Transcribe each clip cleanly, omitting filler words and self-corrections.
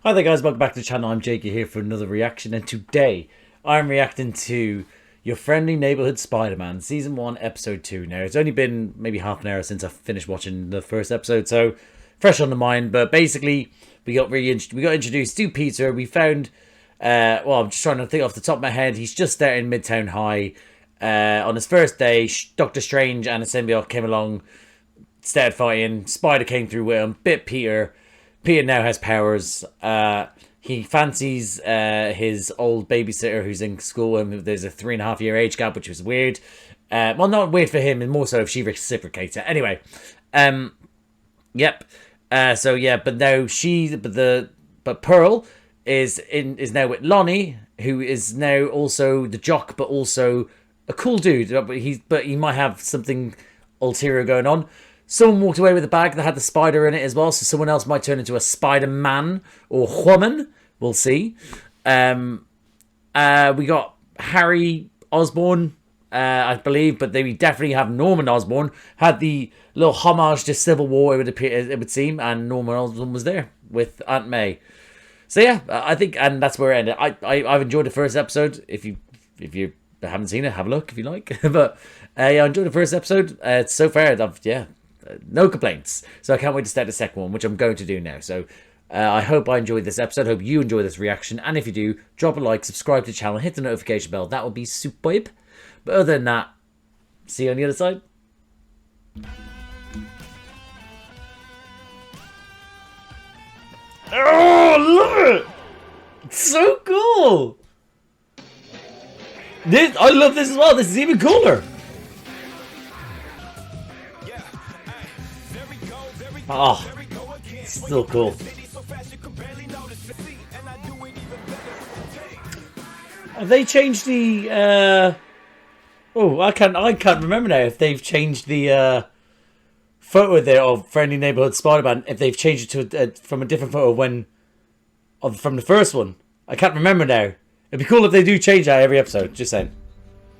Hi there guys, welcome back to the channel. I'm Jakey here for another reaction, and today I'm reacting to Your Friendly Neighborhood Spider-Man Season 1 Episode 2. Now it's only been maybe half an hour since I finished watching the first episode, so fresh on the mind, but basically we got introduced to Peter. We found, well, I'm just trying to think off the top of my head, he's just there in Midtown High. On his first day, Doctor Strange and a symbiote came along, started fighting, Spider came through with him, bit Peter. Peter now has powers. He fancies his old babysitter who's in school, and there's a 3.5-year age gap, which was weird. Well, not weird for him, and more so if she reciprocates it. Anyway, yep. So yeah, but now but Pearl is now with Lonnie, who is now also the jock, but also a cool dude. But he might have something ulterior going on. Someone walked away with a bag that had the spider in it as well, so someone else might turn into a Spider-Man or woman. We'll see. We got Harry Osborn, I believe, but we definitely have Norman Osborn. Had the little homage to Civil War, it would seem, and Norman Osborn was there with Aunt May. So yeah, I think, and that's where it ended. I've enjoyed the first episode. If you haven't seen it, have a look if you like. But yeah, I enjoyed the first episode. So far, no complaints. So I can't wait to start the second one, which I'm going to do now. So I hope I enjoyed this episode. Hope you enjoy this reaction. And if you do, drop a like, subscribe to the channel, hit the notification bell. That would be superb. But other than that, see you on the other side. Oh, I love it! It's so cool! I love this as well. This is even cooler. Oh, still cool. Have they changed the? Oh, I can't remember now if they've changed the photo there of Friendly Neighborhood Spider-Man. If they've changed it to from a different photo from the first one. I can't remember now. It'd be cool if they do change that every episode. Just saying.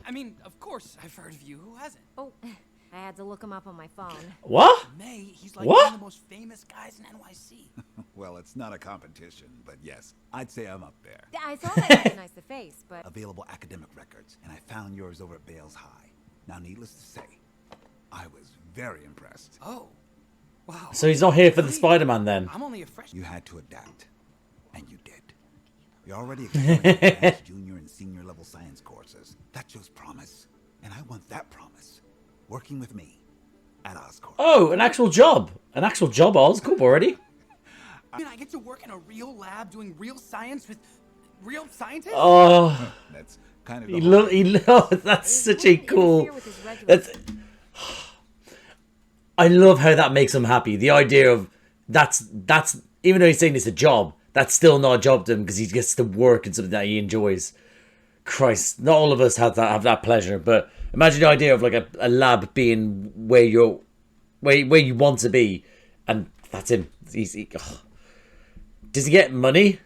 I mean, of course, I've heard of you. Who hasn't? Oh, I had to look him up on my phone. What? May, he's like What? one of the most famous guys in NYC. Well, it's not a competition, but yes, I'd say I'm up there. I thought I recognized the face, but Available academic records, and I found yours over at Bales High. Now, needless to say, I was very impressed. Oh, wow. So he's not here for the Spider-Man then? I'm only a freshman. You had to adapt, and you did. You're already excelling in advanced junior and senior level science courses. That shows promise, and I want that promise. Working with me at Oscorp. Oh, an actual job. An actual job, Oscorp already? I mean, I get to work in a real lab doing real science with real scientists? Oh, That's kind of the that's such a cool. I love how that makes him happy. The idea of that's even though he's saying it's a job, that's still not a job to him because he gets to work in something that he enjoys. Christ, not all of us have that pleasure, but imagine the idea of like a lab being where you want to be, and that's him. Does he get money?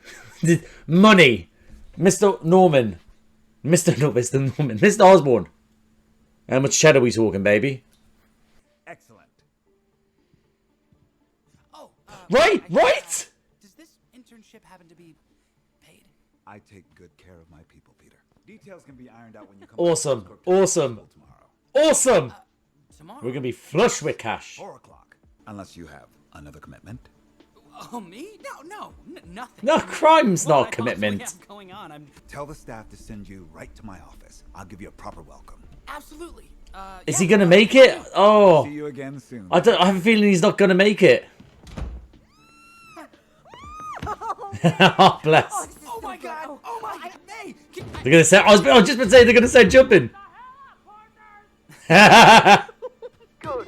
Money, Mr. Norman, Mr. Osborn. How much cheddar are we talking, baby? excellent. Oh, Right. Does this internship happen to be paid? I take good care of my people, Peter. Details can be ironed out when you come. Awesome, to Oscorp to awesome. tomorrow. Awesome. Tomorrow? We're gonna be flush with cash. 4 o'clock. Unless you have another commitment. Oh, me? No, nothing. No, crime's Well, not I commitment. possibly have going on. I'm Tell the staff to send you right to my office. I'll give you a proper welcome. absolutely. Is Yeah, he gonna make it? Oh, See you again soon. I have a feeling he's not gonna make it. Oh, bless. Oh my God! Oh my God! May! They're gonna say. I was just been saying they're gonna say jumping. Good.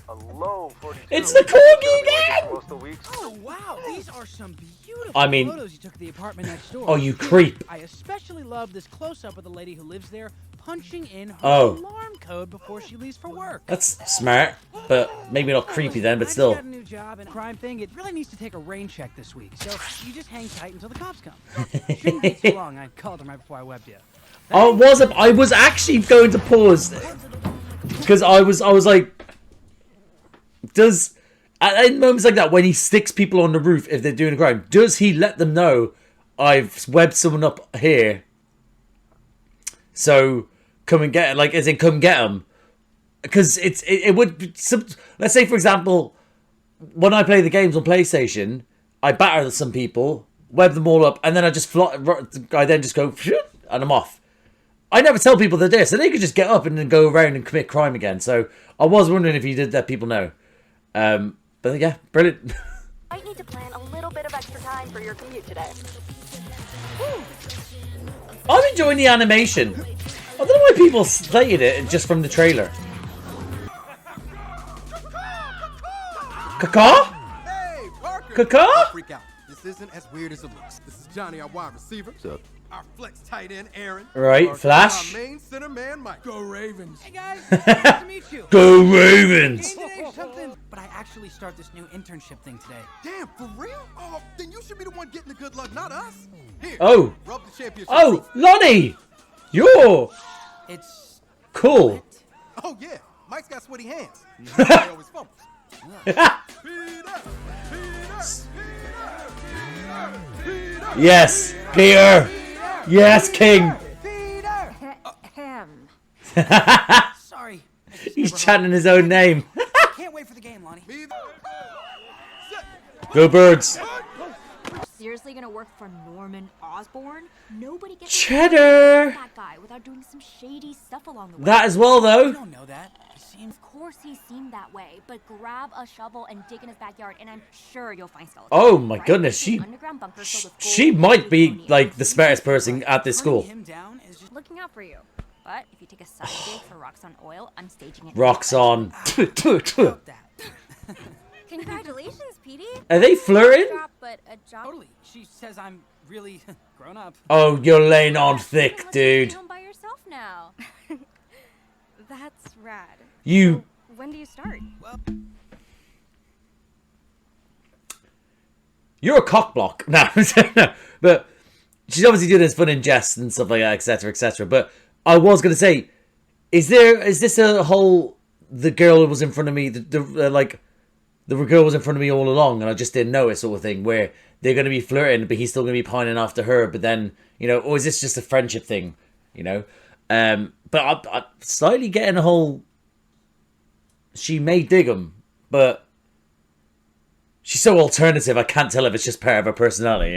A low 42. It's the corgi again. Most of the weeks. Oh wow! These are some beautiful I mean- photos you took of the apartment next door. Oh, you creep. I especially love this close-up of the lady who lives there punching in her Oh. alarm code before she leaves for work. That's smart, but maybe not creepy then. But I still. got a new job and crime thing. It really needs to take a rain check this week, so you just hang tight until the cops come. Shouldn't take too long. I called them right before I webbed you. Oh, I was actually going to pause because I was like, in moments like that, when he sticks people on the roof if they're doing a crime, does he let them know, I've webbed someone up here, so come and get it, like, as in come get them? Because it would be some, let's say, for example, when I play the games on PlayStation, I batter some people, web them all up, and then I just I then just go, and I'm off. I never tell people they're there, so they could just get up and then go around and commit crime again. So I was wondering if you did let people know. But yeah, brilliant. Might need to plan a little bit of extra time for your commute today. I'm enjoying the animation. I don't know why people slated it just from the trailer. Caca? Hey, Parker! Caca? Don't freak out. This isn't as weird as it looks. This is Johnny, our wide receiver. What's up? Our flex tight end, Aaron. Right, Parker, Flash. Our main center man, Mike. Go Ravens. Hey guys, nice to meet you. Go Ravens! Game today or something? But I actually start this new internship thing today. Damn, for real? Oh, then you should be the one getting the good luck, not us. Here. Oh. Rub the championship. Oh, trophy. Lonnie! You're It's cool. Oh, yeah. Mike's got sweaty hands. He always fumbles. Yes, Peter. Yes, King. Ahem. sorry. I just He's never chanting his own name. heard- Can't wait for the game, Lonnie. Go Birds. Seriously gonna work for Norman Osborn? Nobody gets Cheddar. that guy without doing some shady stuff along the way. That as well, You though. don't know that. He seems. Of course he seemed that way, but grab a shovel and dig in his backyard, and I'm sure you'll find skeletons. Oh my Right? goodness, There's an she underground bunker filled with she gold might be plutonium. like the smartest person at this Turning school. him down is just. Looking out for you. But if you take a side dig for rocks on oil, I'm staging it. Rocks on. Stop that. Congratulations, Petey. Are they flirting? But a job. Totally. She says I'm really grown up. Oh, you're laying on thick, Unless you're dude. home by yourself now. That's rad. You. When do you start? You're a cockblock. No, no. But she's obviously doing this fun in jest and stuff like that, etc., etc. But I was gonna say, is this a whole the girl who was in front of me, the girl was in front of me all along, and I just didn't know it sort of thing, where they're gonna be flirting, but he's still gonna be pining after her, but then or is this just a friendship thing, But I'm slightly getting a whole. She may dig him, but she's so alternative. I can't tell if it's just part of her personality,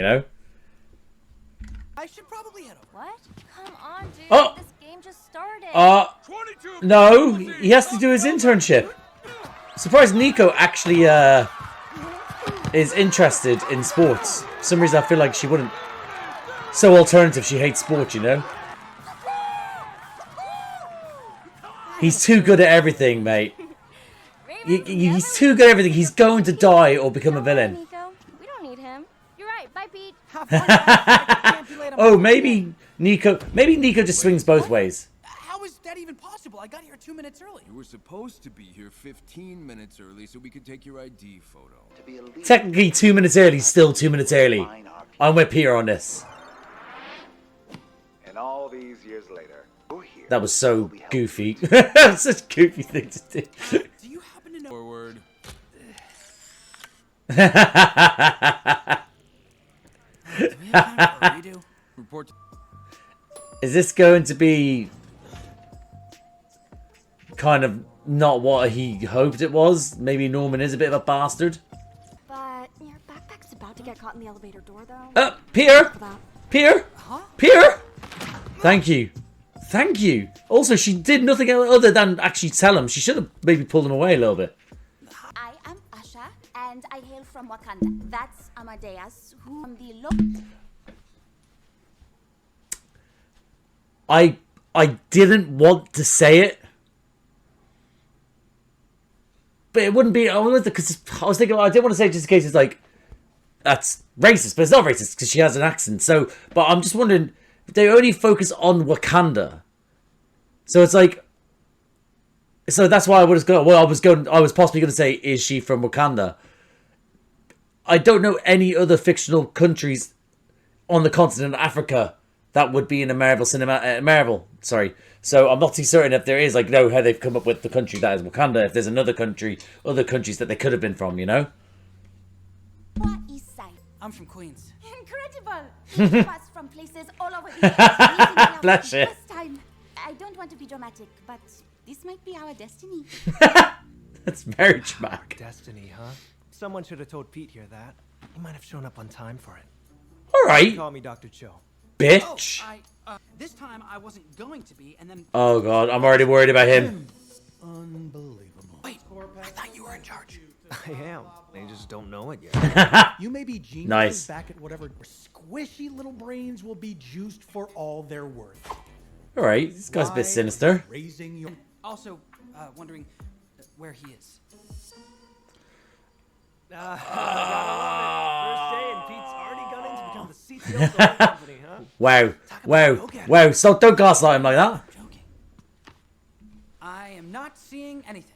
I should probably head over. What? Come on, dude. Oh. This game just started. No, he has to do his internship. Surprised Nico actually is interested in sports. For some reason, I feel like she wouldn't. So alternative, she hates sports, He's too good at everything, mate. He's too good at everything. He's going to die or become a villain. Nico, we don't need him. You're right. Bye, Pete. Have fun, guys. I can't be late on my Oh, flight. maybe Nico just swings both ways. How is that even possible? I got here 2 minutes early. You were supposed to be here 15 minutes early so we could take your ID photo. Technically, 2 minutes early, still 2 minutes early. I'm with Peter on this. And all these years later, we're here. That was so goofy. That's such a goofy thing to do. Do you happen to know? Forward. Do we have time for a redo? Report. Is this going to be kind of not what he hoped it was? Maybe Norman is a bit of a bastard. But your backpack's about to get caught in the elevator door, though. Peter! That. Peter! Peter! Thank you. Thank you. Also, she did nothing other than actually tell him. She should have maybe pulled him away a little bit. I am Asha, and I hail from Wakanda. That's Amadeus, who from the I didn't want to say it, but it wouldn't be. Because I was thinking I didn't want to say it just in case it's like that's racist, but it's not racist because she has an accent. So, but I'm just wondering if they only focus on Wakanda. So it's like, so that's why I was going. Well, I was possibly going to say, is she from Wakanda? I don't know any other fictional countries on the continent of Africa that would be in a Marvel cinema. Marvel, sorry. So I'm not too certain if there is, like, how they've come up with the country that is Wakanda. If there's another country, other countries that they could have been from, you know. What East Side? I'm from Queens. Incredible! Each of us from places all over the earth meeting now Bless for you. the first time. I don't want to be dramatic, but this might be our destiny. That's very dramatic. Destiny, huh? Someone should have told Pete here that. He might have shown up on time for it. All right, Call me Dr. Cho. bitch. This time I wasn't going to be, and then. Oh god, I'm already worried about him. Unbelievable. Wait, I thought you were in charge. I am. They just don't know it yet. You may be geniuses Nice. back at whatever squishy little brains will be juiced for all they're worth. All right, this guy's a Why bit sinister. Raising your Also, wondering where he is. First day and Pete's already gunning to become the CTO of the whole company, huh? Wow. So don't gaslight him like that. Joking. I am not seeing anything.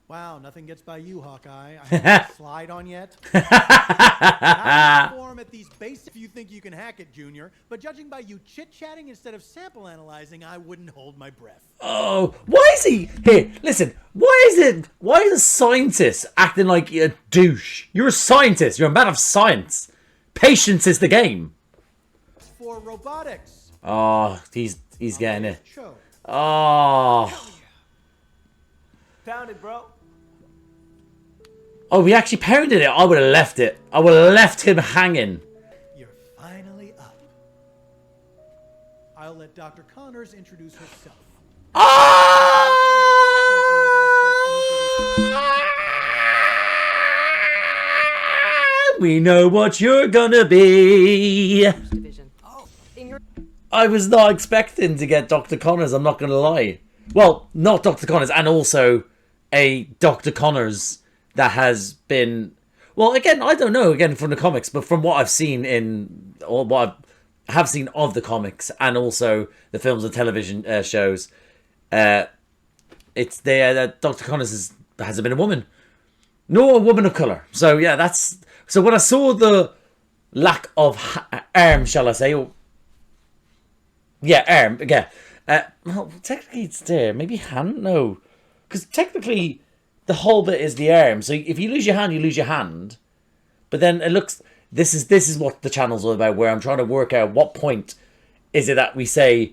Wow, nothing gets by you, Hawkeye. I haven't slide on yet. Not form at these basics if you think you can hack it, Junior. But judging by you chit-chatting instead of sample analyzing, I wouldn't hold my breath. Oh, why is he here? Listen, why is a scientist acting like a douche? You're a scientist. You're a man of science. Patience is the game. For robotics. Oh, he's getting it. Cho. Oh. Pound it, bro. Oh, we actually pounded it. I would have left it. I would have left him hanging. You're finally up. I'll let Dr. Connors introduce herself. We know what you're gonna be. I was not expecting to get Dr. Connors, I'm not gonna lie. Well, not Dr. Connors, and also a Dr. Connors that has been... Well, again, I don't know, again, from the comics, but from what I've seen or what I have seen of the comics, and also the films and television shows, it's there that Dr. Connors hasn't been a woman. Nor a woman of colour. So, yeah, that's... So when I saw the lack of arm, shall I say, or... Yeah, arm, yeah. Well, technically it's there. Maybe hand? No. Because technically the whole bit is the arm. So if you lose your hand, you lose your hand. But then it looks... This is what the channel's all about, where I'm trying to work out what point is it that we say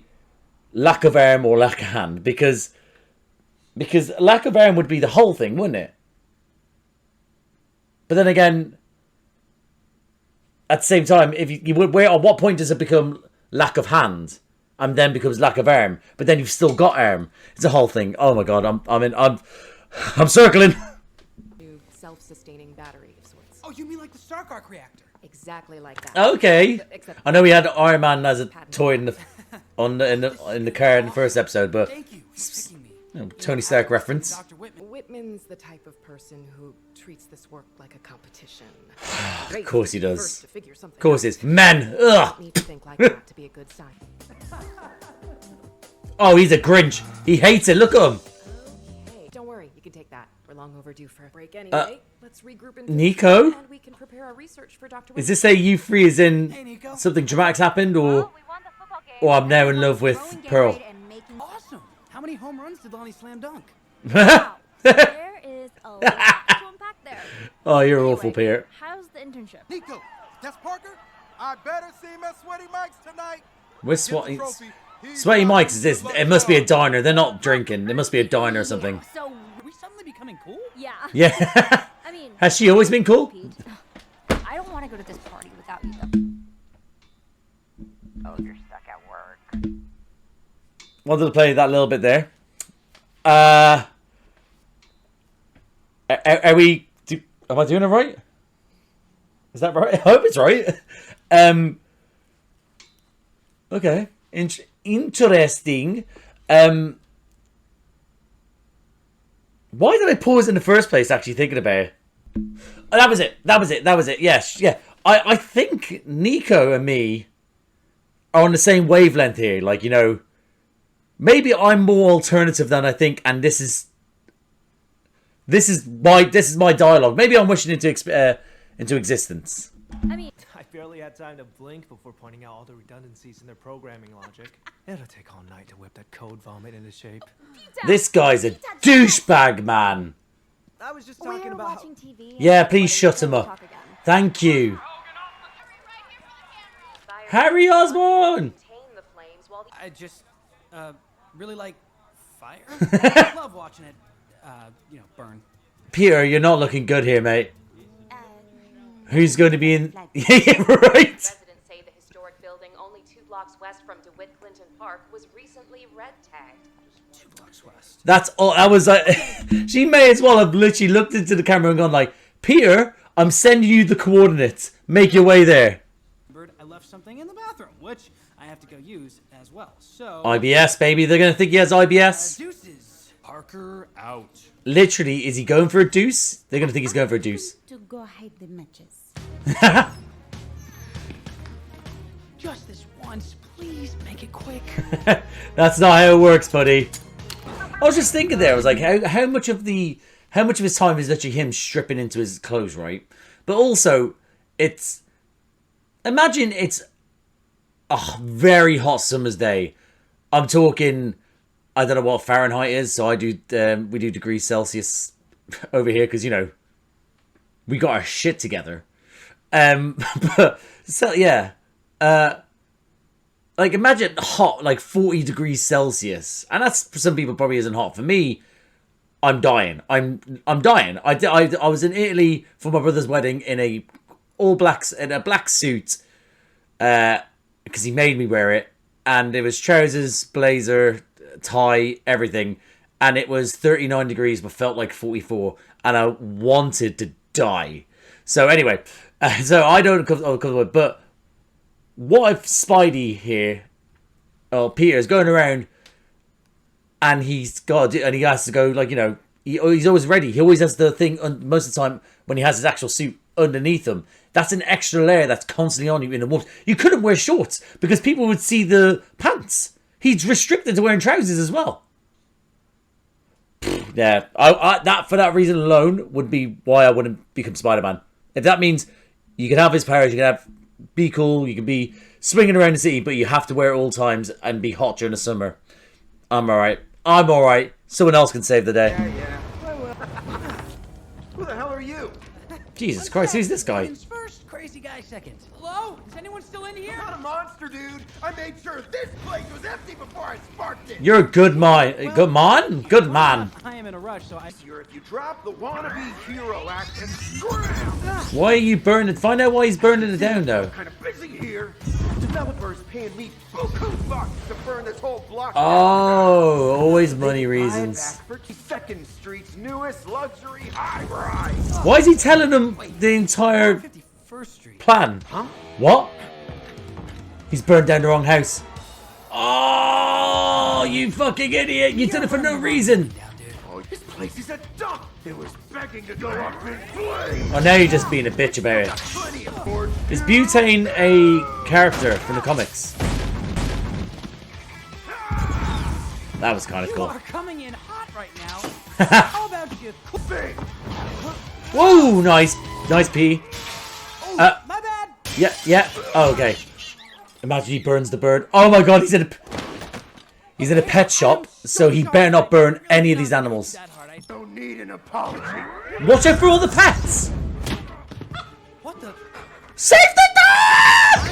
lack of arm or lack of hand. Because lack of arm would be the whole thing, wouldn't it? But then again, at the same time, if you where at what point does it become lack of hand? And then becomes lack of arm, but then you've still got arm. It's a whole thing. Oh my god, I'm circling. New self-sustaining battery of sorts. Oh, you mean like the Stark Arc reactor? Exactly like that. Okay, Except I know we had Iron Man as a toy in the in the car in the first episode, but Thank you for picking me. Tony Stark reference. Dr. Whitman. Whitman's the type of person who treats this work like a competition. Of course he does. First to figure something Of course out. it's men. Ugh. Need to think like that to be a good sign. Oh, he's a Grinch. He hates it. Look at him. Okay, don't worry, you can take that. We're long overdue for a break anyway. Let's regroup in Nico? and we can prepare our research for Dr. Is this say you three as in Hey, Nico. something dramatic's happened, or I'm now in love with Pearl? Awesome. How many home runs did Lonnie slam dunk? Wow. There is a lot to unpack there. Oh, you're awful, Peter. How's the internship? Nico, that's Parker. I better see him at Sweaty Mike's tonight. We're Sweaty Mike's is this? It must be a diner. They're not drinking. It must be a diner or something. So, are we suddenly becoming cool? Yeah. Yeah. I mean, Has she always been cool? Pete, I don't want to go to this party without you, though. Oh, you're stuck at work. Wanted to play that little bit there. Are we? Am I doing it right? Is that right? I hope it's right. Okay. Interesting. Why did I pause in the first place? Actually thinking about it. Oh, that was it. Yes. Yeah. I think Nico and me are on the same wavelength here. Like, you know, maybe I'm more alternative than I think, and this is my dialogue. Maybe I'm wishing into existence. I mean, I barely had time to blink before pointing out all the redundancies in their programming logic. It'll take all night to whip that code vomit into shape. This guy's a douchebag, man. I was just talking about watching TV. Yeah, please shut him up. Thank you. Harry Osborn! I just really like fire. I love watching it, burn. Peter, you're not looking good here, mate. Who's going to be in... Yeah, right. Residents say the historic building only 2 blocks west from DeWitt Clinton Park was recently red tagged. 2 blocks west. That's all. I was like... She may as well have literally looked into the camera and gone like, Peter, I'm sending you the coordinates. Make your way there. I left something in the bathroom, which I have to go use as well. So IBS, baby. They're going to think he has IBS. Deuces. Parker out. Literally, is he going for a deuce? They're going to think he's going for a deuce. To go hide the matches. Just this once, please make it quick. That's not how it works, buddy. I was just thinking there. I was like, how much of his time is literally him stripping into his clothes, right? But also, imagine it's a very hot summer's day. I'm talking, I don't know what Fahrenheit is, so we do degrees Celsius over here because, we got our shit together. But, so, yeah. Like, imagine hot, like 40 degrees Celsius. And that's, for some people, probably isn't hot. For me, I'm dying. I'm dying. I was in Italy for my brother's wedding in a black suit. Because he made me wear it. And it was trousers, blazer, tie, everything. And it was 39 degrees, but felt like 44. And I wanted to die. So anyway, so I don't come, but what if Spidey here, Peter is going around, and he has to go like he's always ready. He always has the thing most of the time when he has his actual suit underneath him. That's an extra layer that's constantly on you in the warmth. You couldn't wear shorts because people would see the pants. He's restricted to wearing trousers as well. Yeah, that for that reason alone would be why I wouldn't become Spider-Man. If that means you can have his powers, you can be cool, you can be swinging around the city, but you have to wear it all times and be hot during the summer. I'm alright. Someone else can save the day. Yeah. Who the hell are you? Jesus Christ, who's this guy? First, crazy guy second. Hello? Is anyone still in here? I'm not a monster, dude. I made sure this place was empty before I sparked it. You're a good man. Good man? Good man. I am in a rush, so If you drop the wannabe hero act and scram. Why are you burning? Find out why he's burning it down, though. Kind of busy here. Developers paying me buku bucks to burn this whole block. Oh, always money reasons. For Second Street's newest luxury high rise. Why is he telling them the entire 51st Street. plan? Huh? What? He's burned down the wrong house. Oh, you fucking idiot. You did it for no reason. Oh, this place is a dump. It was begging to go up in flames. Oh, now you're just being a bitch about it. Plenty of board. Is Butane a character from the comics? That was kind of You cool. are coming in hot right now. How about you? Big. Whoa, nice pee. My bad. Yeah. Oh, okay. Imagine he burns the bird. Oh my god, he's in a pet shop, so he better not burn any of these animals. Don't need an apology. Watch out for all the pets! What the? Save the dog!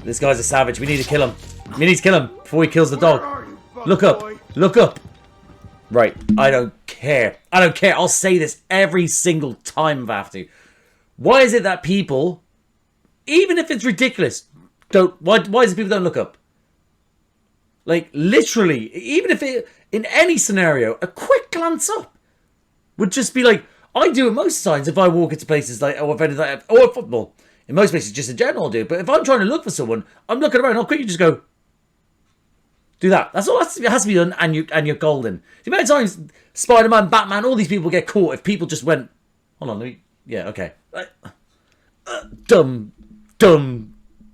This guy's a savage. We need to kill him. We need to kill him before he kills the Where dog. are you, Look up. fuckboy? Look up. Right. I don't care. I'll say this every single time if I have to. Why is it that people, even if it's ridiculous, why is it people don't look up? Like, literally, even if it, in any scenario, a quick glance up would just be like, I do it most times if I walk into places like, or football. In most places, just in general, I'll do it. But if I'm trying to look for someone, I'm looking around, I'll quickly just go, do that. That's all it has to be done, and you're golden. The amount of times Spider-Man, Batman, all these people get caught if people just went, hold on, yeah, okay. Dumb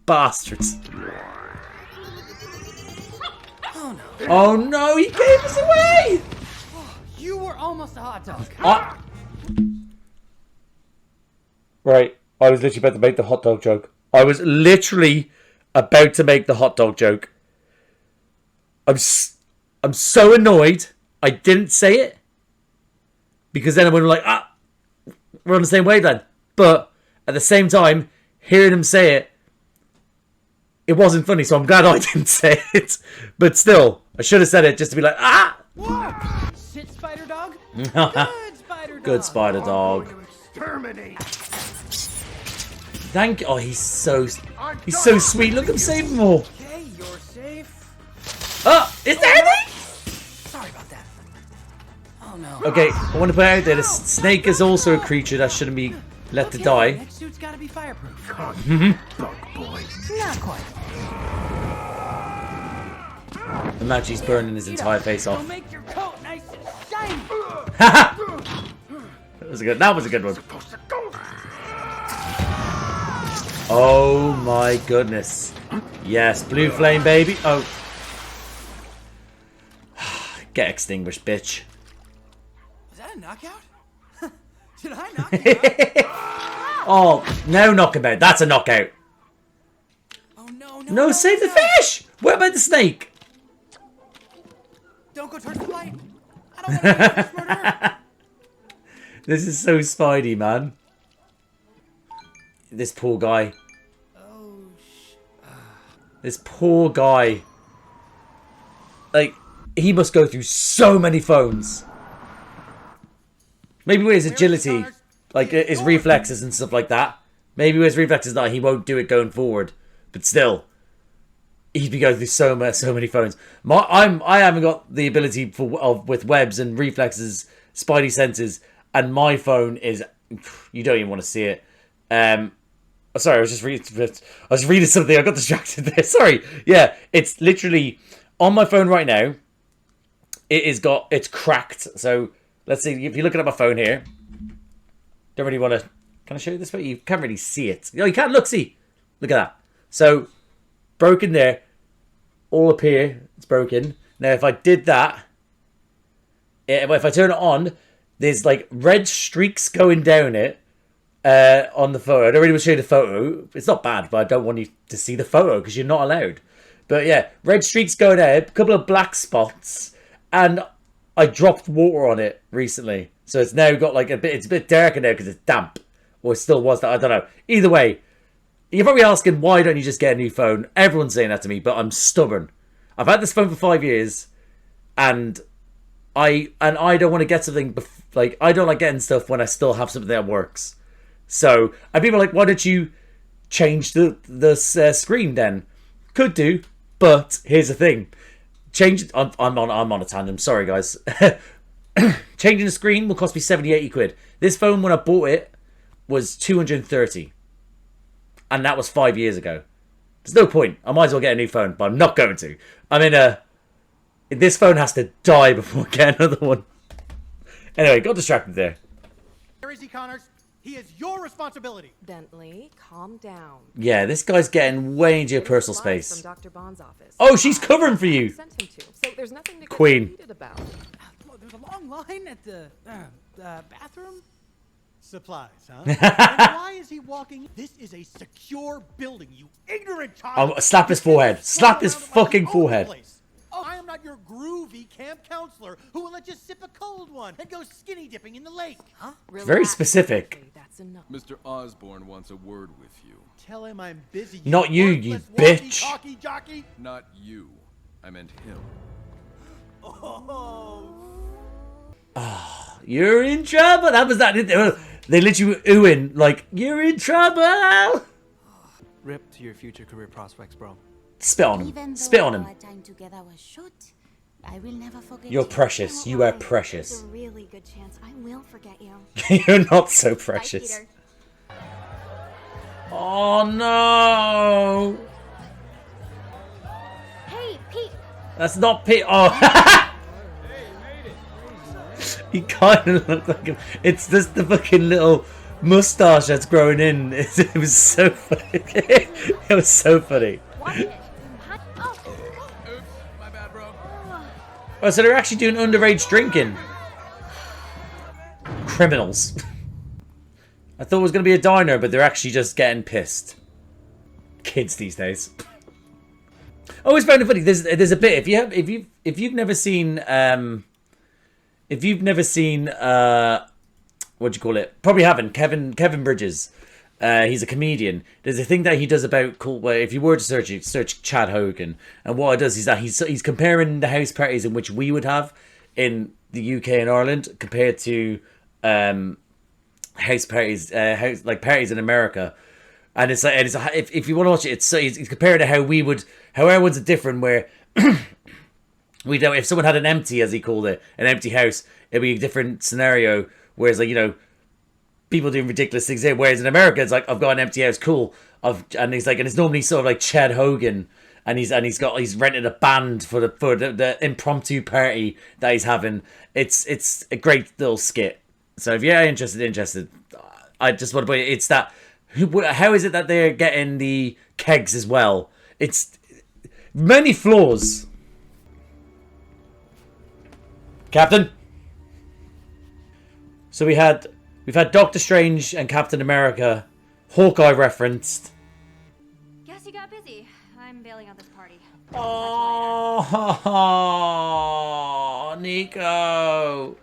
bastards. Oh no, he gave us away! You were almost a hot dog. Right, I was literally about to make the hot dog joke. I was literally about to make the hot dog joke. I'm so annoyed I didn't say it. Because then I would have like, we're on the same wavelength. But at the same time, hearing him say it, it wasn't funny. So I'm glad I didn't say it. But still, I should have said it just to be like, Whoa! Sit, spider dog. Good spider dog. Good spider dog. Exterminate. Thank you. Oh, he's so sweet. Look, I'm saving more. Okay, you're safe. Oh, is that it? Sorry about that. Oh no. Okay, I want to put out there, the snake is also a creature that shouldn't be let to die. Next suit's gotta be fireproof. Bug boy. Not quite. Imagine he's burning his entire face Don't off. make your coat nice and shiny. That was a good one. Oh my goodness. Yes, blue flame, baby. Oh. Get extinguished, bitch. Was that a knockout? Did I knock you out? Oh, no knockabout. That's a knockout. Oh no, No, save the fish. What about the snake? Don't go towards the light. I don't want to be a fish murderer. This is so Spidey, man. This poor guy. This poor guy. Like, he must go through so many phones. Maybe with his agility, like his reflexes and stuff like that. Maybe with his reflexes that he won't do it going forward. But still, he'd be going through so many phones. I haven't got the ability with webs and reflexes, Spidey senses, and my phone is, you don't even want to see it. Sorry, I was reading something. I got distracted there. Sorry. Yeah, it's literally on my phone right now. It's cracked. So let's see. If you're looking at my phone here, don't really want to. Can I show you this way? You can't really see it. No, you can't. Look, see. Look at that. So broken there. All up here, it's broken. Now, if I did that, if I turn it on, there's like red streaks going down it. On the photo. I don't really want to show you the photo. It's not bad, but I don't want you to see the photo because you're not allowed. But yeah, red streaks going out, a couple of black spots, and I dropped water on it recently. So it's now got like it's a bit darker now because it's damp. Or it still was that, I don't know. Either way, you're probably asking, why don't you just get a new phone? Everyone's saying that to me, but I'm stubborn. I've had this phone for 5 years, and I don't want to get something, like, I don't like getting stuff when I still have something that works. So, and people are like, why don't you change the screen then? Could do, but here's the thing. I'm on a tandem, sorry guys. Changing the screen will cost me 70, 80 quid. This phone, when I bought it, was 230. And that was 5 years ago. There's no point. I might as well get a new phone, but I'm not going to. I'm in this phone has to die before I get another one. Anyway, got distracted there. Where is he, Connors? He is your responsibility. Bentley, calm down. Yeah, this guy's getting way into your personal space. From Dr. Bond's office. Oh, she's covering for you. Sent him to. So there's nothing to Queen. get heated about. There's a long line at the bathroom. Supplies, huh? And why is he walking? This is a secure building, you ignorant child. I'll slap his forehead. Slap his fucking forehead. Oh, I am not your groovy camp counselor who will let you sip a cold one and go skinny dipping in the lake. Huh? Very specific. That's enough. Mr. Osborne wants a word with you. Tell him I'm busy. Not you, you worthless bitch. walkie-talkie jockey. Not you. I meant him. Oh. You're in trouble. That was that. They literally were oohing like, you're in trouble. Rip to your future career prospects, bro. Spit on him. Spit on him. Our time together was short, I will never forget You're you. precious. You are There's precious. a really good chance I will forget you. You're not so Bye, precious. Peter. Oh no. Hey, Pete. That's not Pete. Oh. He kind of looked like him. It's just the fucking little mustache that's growing in. It was so funny. It was so funny. Watch it. Oh. Oops, my bad, bro. Oh, so they're actually doing underage drinking. Criminals. I thought it was going to be a diner, but they're actually just getting pissed. Kids these days. I always found it funny. There's a bit if you've never seen what do you call it? Probably haven't. Kevin Bridges. He's a comedian. There's a thing that he does about where if you were to search Chad Hogan, and what it does is that he's comparing the house parties in which we would have in the UK and Ireland compared to house parties, parties in America. And it's like, if you want to watch it, he's compared to how everyone's different. Where we don't, if someone had an empty, as he called it, an empty house, it'd be a different scenario. Whereas, like, you know, people doing ridiculous things here. Whereas in America, it's like, I've got an empty house, cool. And it's normally sort of like Chad Hogan, and he's rented a band for the impromptu party that he's having. It's a great little skit. So if you're interested, I just want to point it. It's that. How is it that they're getting the kegs as well? It's many flaws. Captain. So we've had Doctor Strange and Captain America, Hawkeye referenced. Guess you got busy. I'm bailing on this party. Oh, Nico.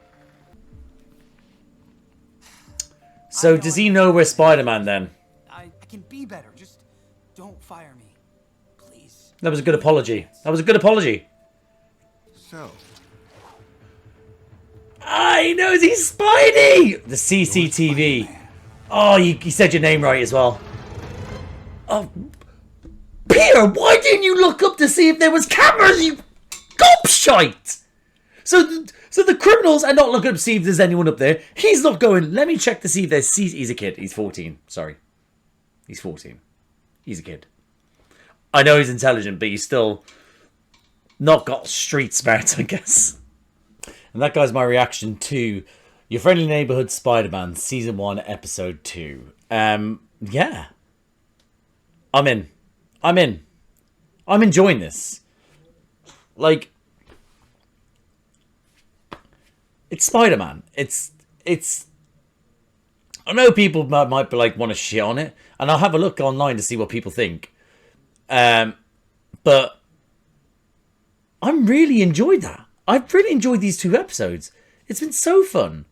So does he know we're Spider-Man then? I can be better. Just don't fire me. Please. That was a good apology. So, He knows he's Spidey! The CCTV. Oh, you said your name right as well. Oh, Peter, why didn't you look up to see if there was cameras, you gobshite? So the criminals are not looking up to see if there's anyone up there. He's not going, let me check to see if there's... He's a kid. He's 14. Sorry. He's 14. He's a kid. I know he's intelligent, but he's still not got street smarts, I guess. And that guy's my reaction to Your Friendly Neighborhood Spider-Man Season 1, Episode 2. Yeah. I'm in. I'm enjoying this. Like, it's Spider-Man. It's. I know people might be like want to shit on it, and I'll have a look online to see what people think. But I'm really enjoyed that. I've really enjoyed these 2 episodes. It's been so fun.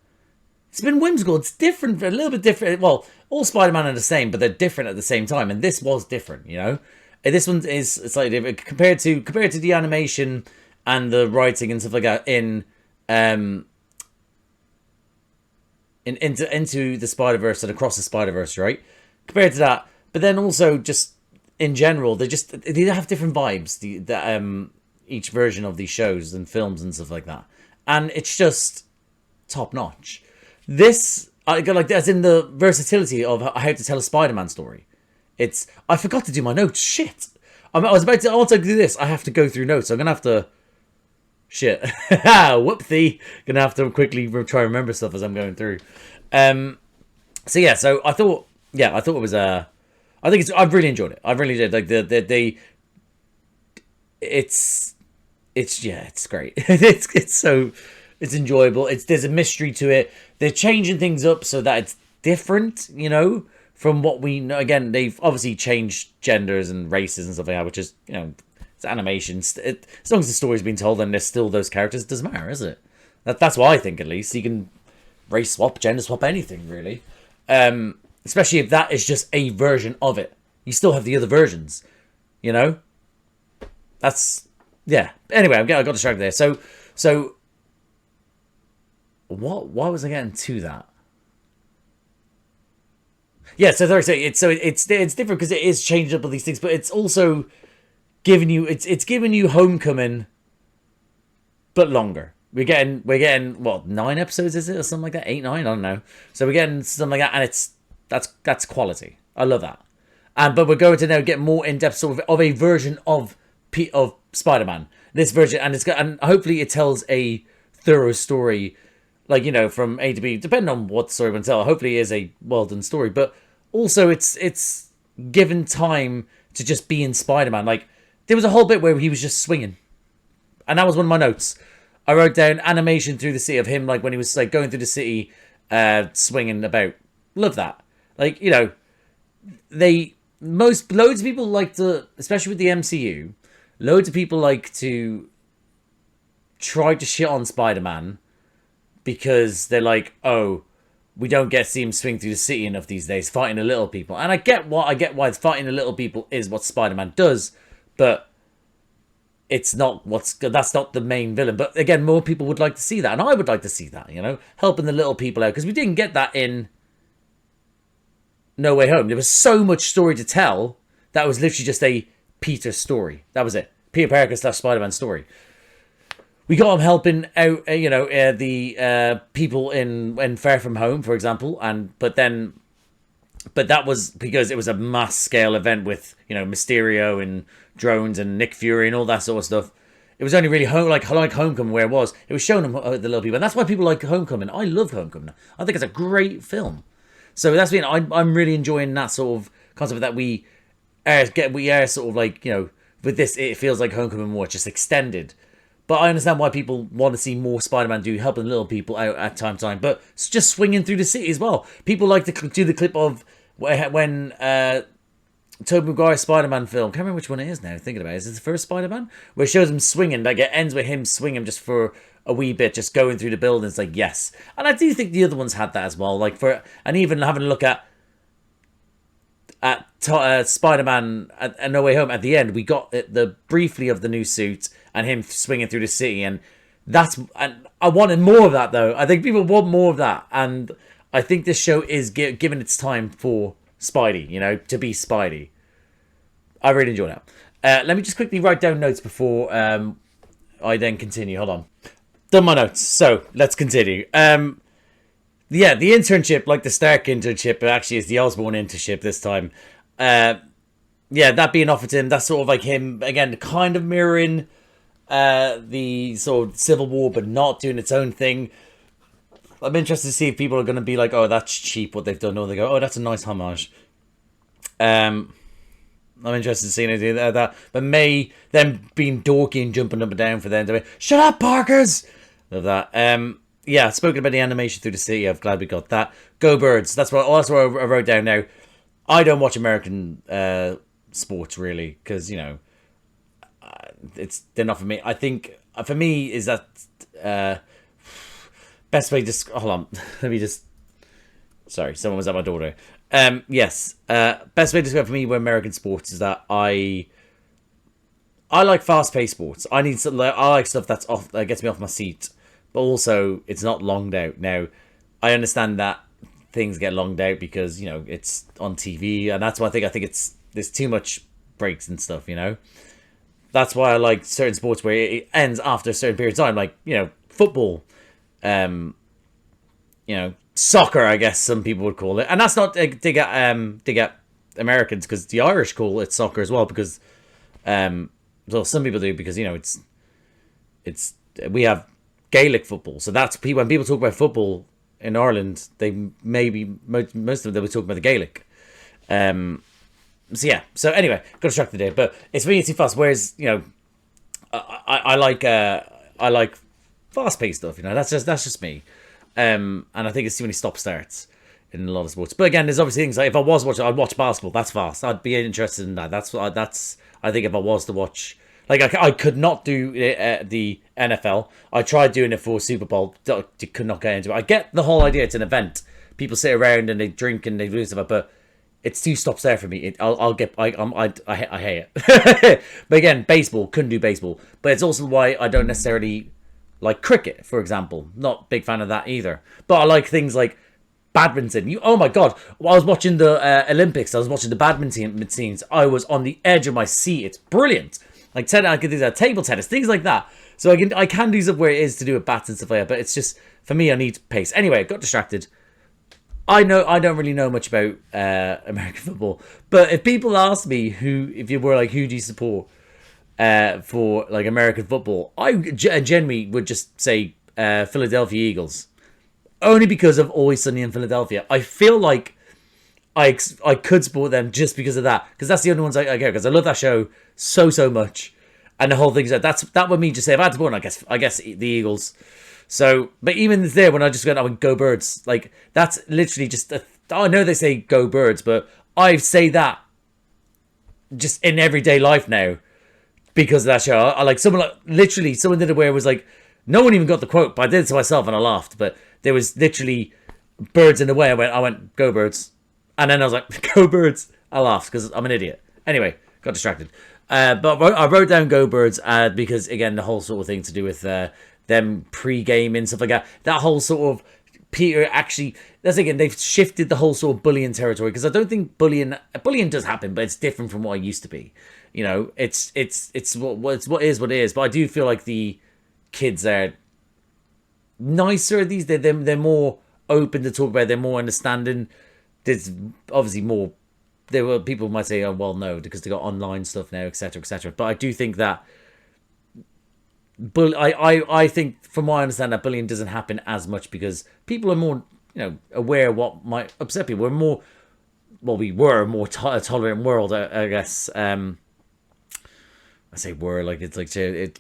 It's been whimsical. It's different, a little bit different. Well, all Spider-Man are the same, but they're different at the same time. And this was different, you know. And this one is slightly different compared to the animation and the writing and stuff like that into the Spider-Verse and across the Spider-Verse, right? Compared to that, but then also just in general, they have different vibes. Each version of these shows and films and stuff like that, and it's just top notch. This I got like as in the versatility of how to tell a Spider-Man story. I forgot to do my notes. Shit, I was about to also do this. I have to go through notes. I'm gonna have to. Shit, whoopsie. Gonna have to quickly try and remember stuff as I'm going through. So yeah, so I thought it was I've really enjoyed it. I've really did like it's great. it's enjoyable. There's a mystery to it. They're changing things up so that it's different, you know, from what we know. Again, they've obviously changed genders and races and stuff like that, which is, you know, it's animation. As long as the story's been told and there's still those characters, it doesn't matter, is it? That's what I think, at least. You can race swap, gender swap, anything, really. Especially if that is just a version of it. You still have the other versions, you know? That's... Yeah. Anyway, I got distracted there. So... Why was I getting to that? Yeah, so it's different because it is changed up all these things, but it's also giving you it's giving you Homecoming, but longer. We're getting what, 9 episodes, is it, or something like that? 8, 9, I don't know. So we're getting something like that, and that's quality. I love that. But we're going to now get more in depth sort of a version of Spider-Man. This version, and hopefully it tells a thorough story. Like, you know, from A to B, depending on what story we tell. Hopefully it is a well-done story. But also it's given time to just be in Spider-Man. Like, there was a whole bit where he was just swinging. And that was one of my notes. I wrote down animation through the city of him, like, when he was, like, going through the city, swinging about. Love that. Like, loads of people like to, especially with the MCU, loads of people like to try to shit on Spider-Man because they're like, oh, we don't get to see him swing through the city enough these days, fighting the little people. And I get why fighting the little people is what Spider-Man does, but that's not the main villain. But again, more people would like to see that, and I would like to see that, helping the little people out, because we didn't get that in No Way Home. There was so much story to tell that was literally just a Peter story. That was it. Peter Parker / Spider-Man story. We got him helping out, the people in Far From Home, for example, but that was because it was a mass scale event with Mysterio and drones and Nick Fury and all that sort of stuff. It was only really like Homecoming where it was showing them the little people, and that's why people like Homecoming. I love Homecoming. I think it's a great film. So that's been I'm really enjoying that sort of concept that we are sort of like with this it feels like Homecoming more just extended. But I understand why people want to see more Spider-Man helping little people out at time to time. But it's just swinging through the city as well. People like to do the clip of when Tobey Maguire's Spider-Man film, can't remember which one it is now, thinking about it. Is it the first Spider-Man? Where it shows him swinging, like it ends with him swinging just for a wee bit, just going through the buildings, like, yes. And I do think the other ones had that as well. And even having a look at Spider-Man at No Way Home, at the end, we got the briefly of the new suit and him swinging through the city, and I wanted more of that, though. I think people want more of that, and I think this show is given its time for Spidey, to be Spidey. I really enjoy that. Let me just quickly write down notes before I then continue. Hold on. Done my notes, so let's continue. The internship, like the Stark internship, but actually is the Osborn internship this time. That being offered to him, that's sort of like him, again, kind of mirroring the sort of Civil War, but not doing its own thing. I'm interested to see if people are going to be like, oh, that's cheap what they've done, or they go, oh, that's a nice homage. I'm interested in seeing it do that. But May, them being dorky and jumping up and down for them to be, shut up, Parkers! Love that. Spoken about the animation through the city. I'm glad we got that. Go Birds. That's what I wrote down now. I don't watch American sports, really, because, they're not for me. I think, for me, is that... best way to... Hold on. Let me just... Sorry, someone was at my door there. Yes. Best way to describe for me with American sports is that I like fast-paced sports. I like stuff that gets me off my seat. But also, it's not longed out. Now, I understand that things get longed out because, it's on TV. And that's why I think there's too much breaks and stuff, That's why I like certain sports where it ends after a certain period of time. Like, football. Soccer, I guess some people would call it, and that's not to get Americans, because the Irish call it soccer as well, because some people do, because it's we have Gaelic football, so that's when people talk about football in Ireland, they most of them will talk about the Gaelic. So anyway, got distracted there, but it's really too fast. Whereas I like fast-paced stuff, that's just me. And I think it's too many stop-starts in a lot of sports. But again, there's obviously things like, if I was watching, I'd watch basketball. That's fast. I'd be interested in that. I think if I was to watch, like, I could not do the NFL. I tried doing it for Super Bowl. Could not get into it. I get the whole idea. It's an event. People sit around and they drink and they do stuff, but it's too stop-start for me. I hate it. But again, baseball, couldn't do baseball. But it's also why I don't necessarily like cricket, for example. Not big fan of that either. But I like things like badminton. Oh my god, while I was watching the Olympics, I was watching the badminton scenes. I was on the edge of my seat. It's brilliant. Like I could do that, table tennis, things like that. So I can do stuff where it is to do with bats and stuff like that. But it's just, for me, I need pace. Anyway, got distracted. I don't really know much about American football. But if people ask me who do you support for like American football, I generally would just say Philadelphia Eagles, only because of Always Sunny in Philadelphia. I feel like I could support them just because of that, because that's the only ones I care, because I love that show so much, and the whole thing's that would mean just say if I had to support, I guess the Eagles. So, but even there, when I just went, I would go Birds. Like, that's literally just I know they say go birds, but I say that just in everyday life now because of that show. I like someone literally someone did it where it was like no one even got the quote, but I did it to myself and I laughed. But there was literally birds in the way. I went go birds, and then I was like go birds. I laughed because I'm an idiot. Anyway, got distracted. But I wrote down go birds because again the whole sort of thing to do with them pre-gaming stuff like that. That whole sort of Peter actually, that's again, they've shifted the whole sort of bullying territory because I don't think bullying does happen, but it's different from what it used to be. You know, it's what is what it is. But I do feel like the kids are nicer. They're more open to talk about. They're more understanding. There's obviously more. There were people might say, oh well, no, because they got online stuff now, etc., etc. But I do think that. But I think, from what I understand, that bullying doesn't happen as much because people are more, aware of what might upset people. We're more, well, we were a more tolerant world, I guess. I say were like it's like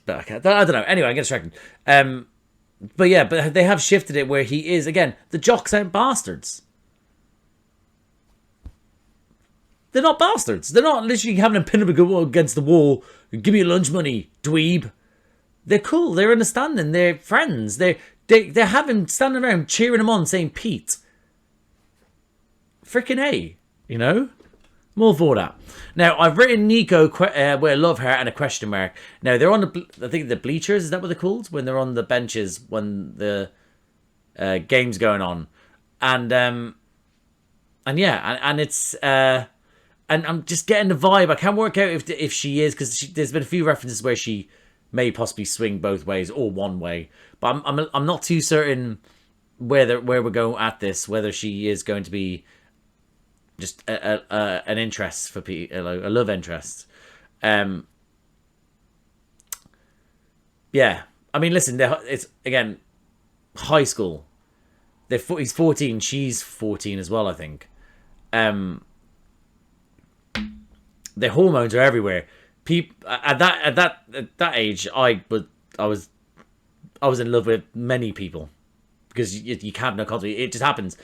but I don't know. Anyway, I get distracted. But yeah, but they have shifted it where he is again. The jocks aren't bastards. They're not bastards. They're not literally having a pin up against the wall. Give me your lunch money, dweeb. They're cool. They're understanding. They're friends. They have him standing around cheering him on, saying Pete. Freaking A, I'm all for that. Now I've written Nico with a love heart and a question mark. Now they're on I think the bleachers. Is that what they're called when they're on the benches when the game's going on, and yeah, and it's and I'm just getting the vibe. I can't work out if she is because there's been a few references where she may possibly swing both ways or one way, but I'm not too certain where we're going at this. Whether she is going to be just an interest for people, a love interest. Yeah, I mean, listen, it's again high school. He's 14, she's 14 as well, I think. Their hormones are everywhere. People at that age, I was in love with many people because you can't know constantly. It just happens.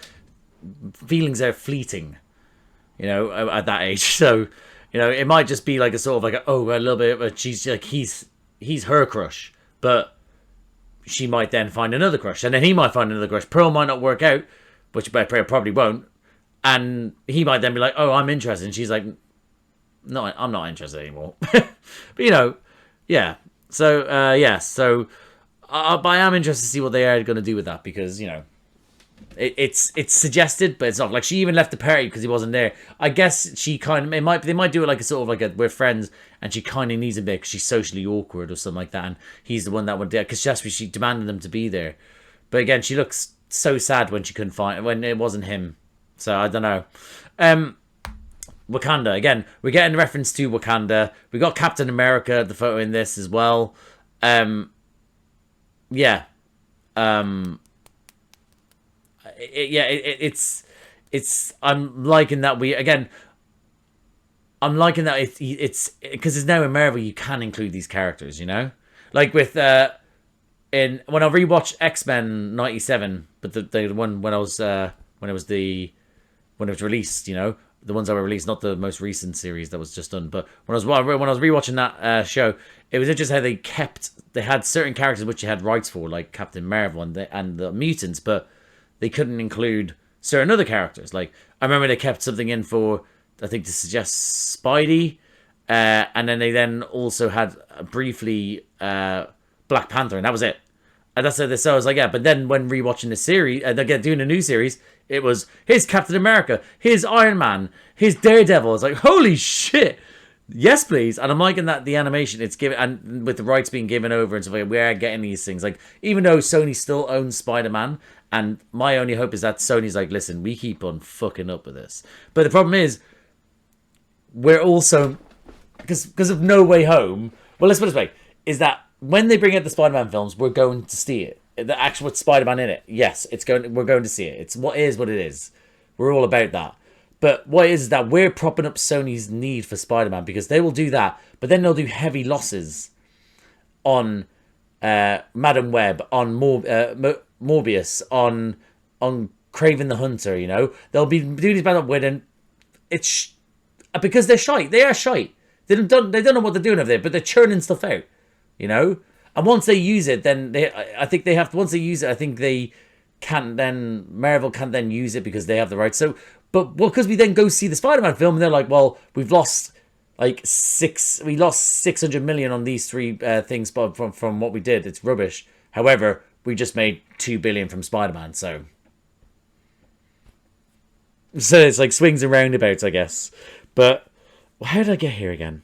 Feelings are fleeting, at that age. So, it might just be like a sort of like a little bit. But she's like he's her crush, but she might then find another crush, and then he might find another crush. Pearl might not work out, which probably won't, and he might then be like, "Oh, I'm interested," and she's like, "No, I'm not interested anymore." But yeah. So yeah. So, but I am interested to see what they are going to do with that because it's suggested, but it's not like she even left the party because he wasn't there. I guess she they might do it like a sort of like we're friends, and she kind of needs him there because she's socially awkward or something like that, and he's the one that went there because she demanded them to be there. But again, she looks so sad when when it wasn't him. So I don't know. Wakanda again. We're getting a reference to Wakanda. We got Captain America, the photo in this as well. Yeah. It's. I'm liking that I'm liking that it's because it's now in Marvel. You can include these characters. Like with when I rewatched X-Men '97, but the one when it was released. The ones that were released, not the most recent series that was just done. But when I was rewatching that show, it was interesting how they had certain characters which you had rights for, like Captain Marvel and the mutants, but they couldn't include certain other characters. Like I remember they kept something in for, I think, to suggest Spidey, and then they also had briefly Black Panther, and that was it. And that's how so I was like, yeah. But then when rewatching the series, again doing a new series, it was here's Captain America, here's Iron Man, here's Daredevil. It's like, holy shit, yes please. And I'm liking that the animation it's given, and with the rights being given over and stuff like, we are getting these things. Like even though Sony still owns Spider-Man, and my only hope is that Sony's like, listen, we keep on fucking up with this. But the problem is, we're also because of No Way Home. Well, let's put it this way: is that when they bring out the Spider-Man films, we're going to see it. The actual Spider-Man in it, yes, we're going to see it. It's what it is. We're all about that. But what it is that we're propping up Sony's need for Spider-Man because they will do that, but then they'll do heavy losses on Madam Web, on Morbius, on Craven the Hunter, you know. They'll be doing these bad with, and it's because they're shite. They are shite. They don't know what they're doing over there, but they're churning stuff out, you know. And once they use it, then I think they have to. Once they use it, I think they can't then Marvel can't then use it because they have the rights. So, because we then go see the Spider-Man film, and they're like, well, we've lost like 600 million on these three things from what we did. It's rubbish. However, we just made 2 billion from Spider-Man, so it's like swings and roundabouts, I guess. But how did I get here again?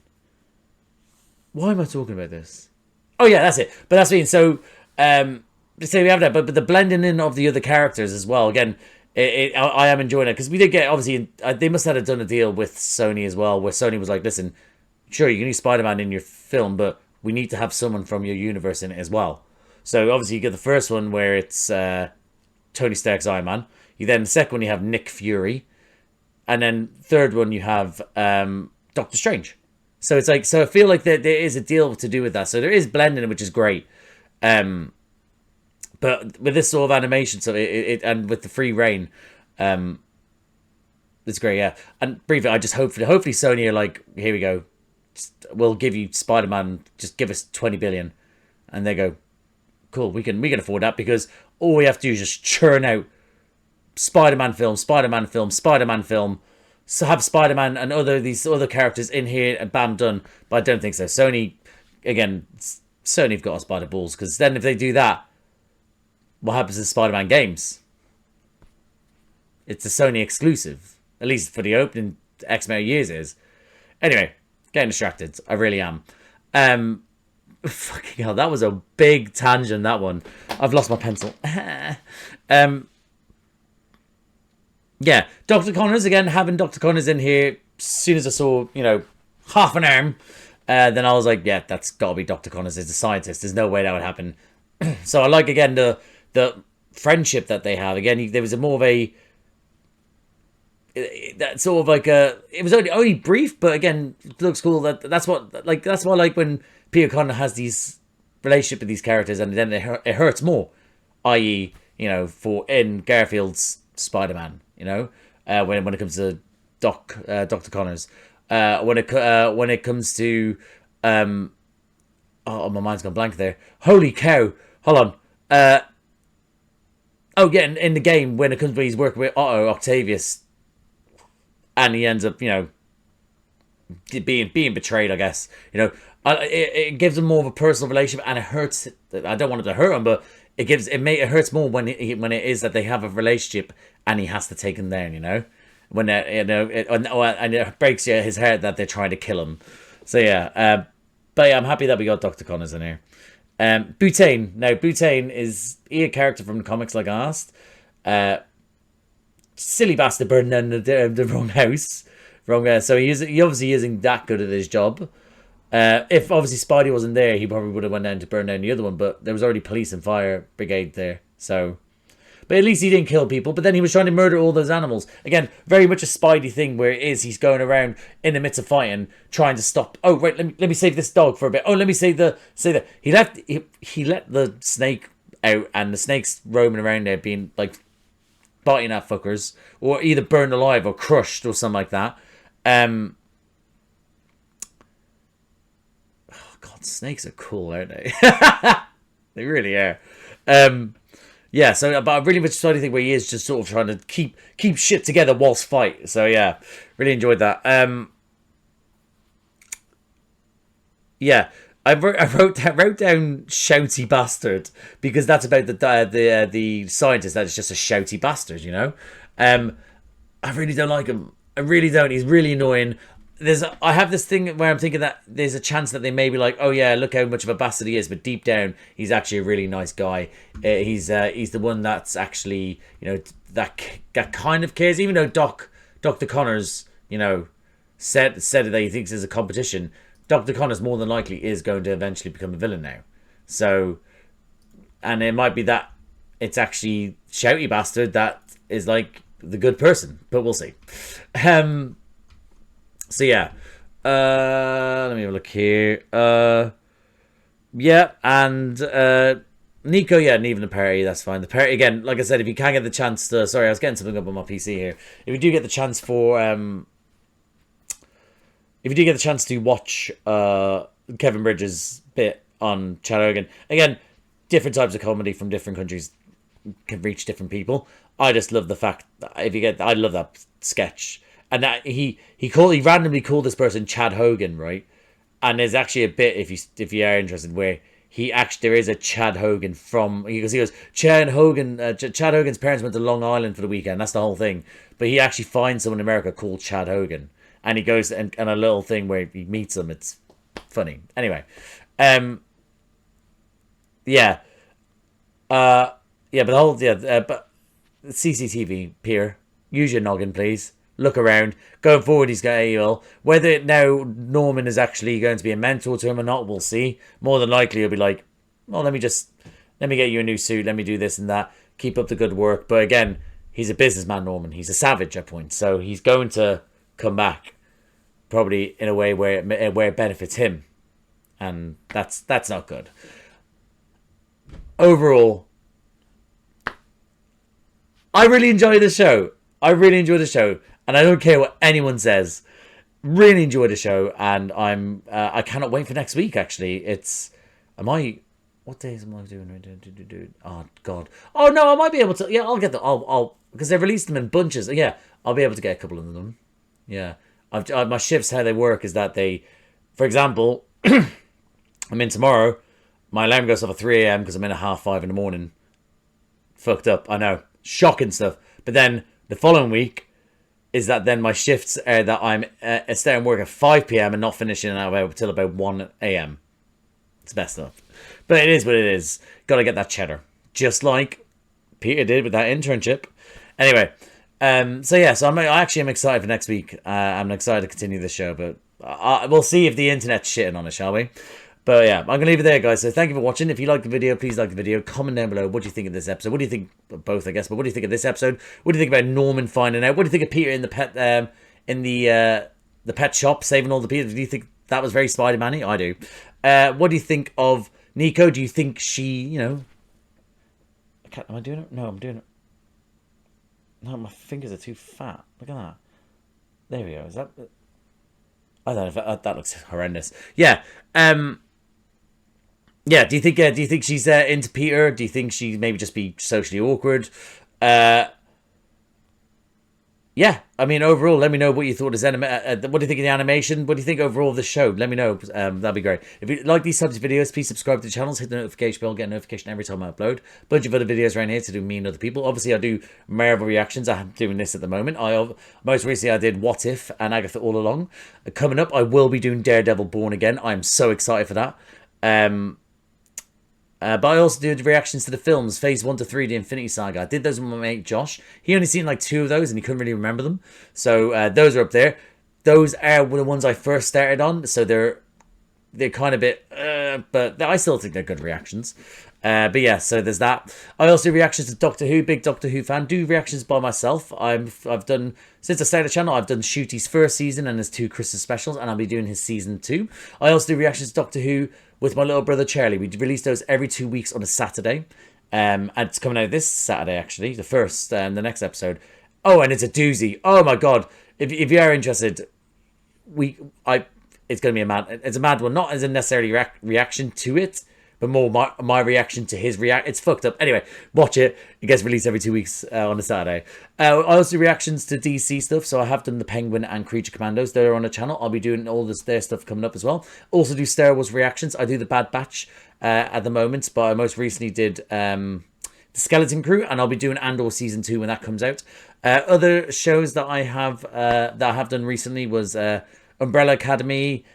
Why am I talking about this? Oh yeah, that's it. But that's mean. So say we have that, but the blending in of the other characters as well. Again, I am enjoying it because we did get obviously they must have done a deal with Sony as well, where Sony was like, listen, sure you can use Spider-Man in your film, but we need to have someone from your universe in it as well. So obviously you get the first one where it's Tony Stark's Iron Man. You then the second one you have Nick Fury, and then third one you have Doctor Strange. So it's like, so I feel like there is a deal to do with that. So there is blending, which is great. But with this sort of animation, so it and with the free reign, it's great, yeah. And briefly, I just hopefully Sony are like, here we go, we'll give you Spider-Man, just give us 20 billion, and they go, cool, we can afford that because all we have to do is just churn out Spider-Man film, so have Spider-Man and these other characters in here and bam, done. But I don't think so. Sony have got us by the balls, because then if they do that, what happens in Spider-Man games? It's a Sony exclusive, at least for the opening X amount of years is. Anyway, getting distracted. I really am. Fucking hell, that was a big tangent, that one. I've lost my pencil. Yeah, Dr. Connors, again, having Dr. Connors in here, as soon as I saw, half an arm, then I was like, yeah, that's got to be Dr. Connors. He's a scientist. There's no way that would happen. So I like, again, the friendship that they have. Again, there was more of a... That sort of like a... It was only brief, but again, it looks cool. That's what I like when Peter Connor has these relationship with these characters, and then it hurts more. I.e., for in Garfield's Spider-Man, when it comes to Dr. Connors, when it comes to oh, my mind's gone blank there. Holy cow! Hold on. Oh yeah, in the game when he's working with Otto Octavius, and he ends up being betrayed, I guess. It gives him more of a personal relationship, and it hurts. I don't want it to hurt him, but it hurts more when it is that they have a relationship and he has to take him down. When and it breaks his heart that they're trying to kill him. So yeah, but yeah, I'm happy that we got Dr. Connors in here. Butane. Now Butane is a character from the comics, like I asked. Silly bastard burned down the wrong house. So he obviously isn't that good at his job. If obviously Spidey wasn't there, he probably would have went down to burn down the other one, but there was already police and fire brigade there. So, but at least he didn't kill people. But then he was trying to murder all those animals. Again, very much a Spidey thing, where he's going around in the midst of fighting, trying to stop. Oh, right, let me save this dog for a bit. Oh, let me say that he let the snake out, and the snake's roaming around there, being like biting at fuckers, or either burned alive or crushed or something like that. God, snakes are cool, aren't they? They really are. Yeah, so but I really much Spidey thing where he is just sort of trying to keep shit together whilst fight. So yeah, really enjoyed that. Yeah, I wrote down shouty bastard, because that's about the scientist that is just a shouty bastard. I really don't like him. I really don't. He's really annoying. I have this thing where I'm thinking that there's a chance that they may be like, oh yeah, look how much of a bastard he is, but deep down he's actually a really nice guy. He's the one that's actually that kind of cares, even though Dr. Connors said that he thinks there's a competition. Dr. Connors more than likely is going to eventually become a villain now. So, and it might be that it's actually shouty bastard that is like the good person, but we'll see. So yeah, let me have a look here. Yeah, and Nico, yeah, and even the party, that's fine. The party, again, like I said, if you can get the chance to... Sorry, I was getting something up on my PC here. If you do get the chance for... if you do get the chance to watch Kevin Bridges' bit on Chad Hogan, again, different types of comedy from different countries can reach different people. I just love the fact that if you get... I love that sketch. And that he randomly called this person Chad Hogan, right? And there's actually a bit, if you are interested, where... there is a Chad Hogan from, because he goes, Chad Hogan's parents went to Long Island for the weekend. That's the whole thing. But he actually finds someone in America called Chad Hogan. And he goes, and a little thing where he meets them. It's funny. Anyway. Yeah. But the whole, but CCTV, Peter, use your noggin, please. Look around. Going forward, he's going to whether now Norman is actually going to be a mentor to him or not, we'll see. More than likely, he'll be like, well, let me get you a new suit. Let me do this and that. Keep up the good work. But again, he's a businessman, Norman. He's a savage at points. So he's going to come back probably in a way where it benefits him. And that's not good. Overall, I really enjoy the show. And I don't care what anyone says. Really enjoy the show, and I cannot wait for next week. Actually, what days am I doing? Oh God! Oh no, I might be able to. Yeah, I'll get them. I'll because they released them in bunches. Yeah, I'll be able to get a couple of them. Yeah, my shifts, how they work is that they, for example, I'm in tomorrow. My alarm goes off at 3 a.m. because I'm in at 5:30 in the morning. Fucked up, I know, shocking stuff. But then the following week is that then my shifts are that I'm starting work at 5 p.m. and not finishing until about 1 a.m. It's messed up. But it is what it is. Got to get that cheddar. Just like Peter did with that internship. Anyway, so I actually am excited for next week. I'm excited to continue the show, but we'll see if the internet's shitting on it, shall we? But yeah, I'm going to leave it there, guys. So thank you for watching. If you like the video, please like the video. Comment down below. What do you think of this episode? What do you think of both, I guess? But what do you think of this episode? What do you think about Norman finding out? What do you think of Peter in the pet shop saving all the people? Do you think that was very Spider-Man-y? I do. What do you think of Nico? Do you think she, am I doing it? No, I'm doing it. No, my fingers are too fat. Look at that. There we go. Is that... I don't know if that looks horrendous. Yeah. Yeah, do you think she's into Peter? Do you think she maybe just be socially awkward? Yeah, I mean, overall, let me know what you thought of what do you think of the animation? What do you think overall of the show? Let me know. That'd be great. If you like these types of videos, please subscribe to the channels, hit the notification bell, get a notification every time I upload. Bunch of other videos around here to do me and other people. Obviously, I do Marvel reactions. I'm doing this at the moment. Most recently, I did What If and Agatha All Along. Coming up, I will be doing Daredevil Born Again. I'm so excited for that. But I also did reactions to the films, Phase 1 to 3, The Infinity Saga. I did those with my mate Josh. He only seen like 2 of those and he couldn't really remember them. So those are up there. Those are the ones I first started on. So they're kind of a bit, but I still think they're good reactions. But yeah, so there's that. I also do reactions to Doctor Who, big Doctor Who fan. Do reactions by myself. I've done, since I started the channel, I've done Shooty's first season and his 2 Christmas specials, and I'll be doing his season 2. I also do reactions to Doctor Who with my little brother Charlie. We release those every 2 weeks on a Saturday. And it's coming out this Saturday, actually, the next episode. Oh, and it's a doozy. Oh my god. If you are interested, it's going to be it's a mad one. Not as a necessarily reaction to it, but more my reaction to his It's fucked up. Anyway, watch it. It gets released every 2 weeks on a Saturday. I also do reactions to DC stuff. So I have done the Penguin and Creature Commandos. They're on the channel. I'll be doing all their stuff coming up as well. Also do Star Wars reactions. I do the Bad Batch at the moment, but I most recently did the Skeleton Crew, and I'll be doing Andor Season 2 when that comes out. Other shows that I have done recently was Umbrella Academy.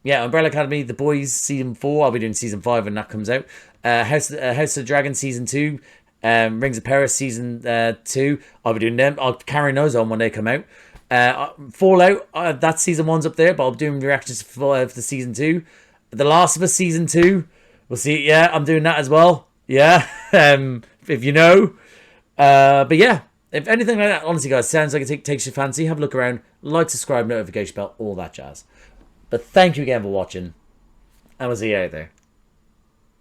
Yeah, Umbrella Academy, The Boys Season 4. I'll be doing Season 5 when that comes out. House of the Dragon Season 2. Rings of Paris Season 2. I'll be doing them. I'll carry those on when they come out. Fallout, that Season 1's up there, but I'll be doing reactions to Fallout for the Season 2. The Last of Us Season 2. We'll see. Yeah, I'm doing that as well. Yeah, if you know. But yeah, if anything like that, honestly, guys, sounds like it takes your fancy, have a look around. Like, subscribe, notification bell, all that jazz. But thank you again for watching, and we'll see you out there.